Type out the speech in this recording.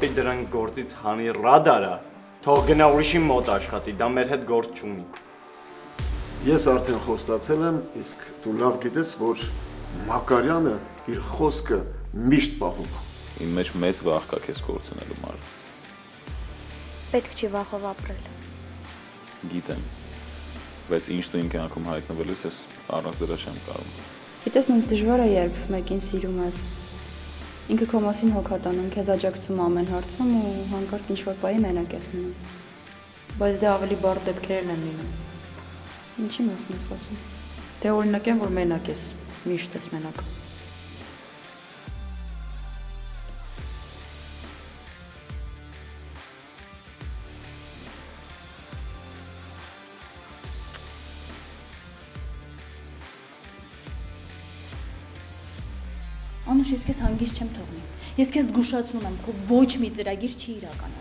պապի դրանք գործից հանի ռադարա, թող գնա ուրիշի մոտ աշխատի, դա մեր հետ գործ չունի։ Ես արդեն խոստացել եմ, իսկ դու լավ գիտես, որ Մակարյանը իր խոսքը միշտ պահում է։ Իմ մեջ մեծ վախ կա քեզ կորցնելու Մարը։ Պետք չի վախով ապրել։ Գիտեմ, բայց ինչ դու իմ կյանքում հայտնվելուց ես առանց դրա չեմ կարող։ Գիտես, ինձ դժվար է, երբ մեկին սիրում ես։ Ինքը քո մասին հոգատանում, քեզ աջակցում ամեն հարցում ու հանկարծ ինչ-որ պահի մենակ ես մնում։ Բայց դե ավելի բարդ դեպքերն են լինում։ Ինչի մասին ես խոսում։ Դե օրինակ են, որ մենակ ես, միշտ ես մենակ։ Անուշ, ես քեզ հանգիստ չեմ թողնի։ Ես քեզ զգուշացնում եմ, քո ոչ մի ծրագիր չի իրականանա։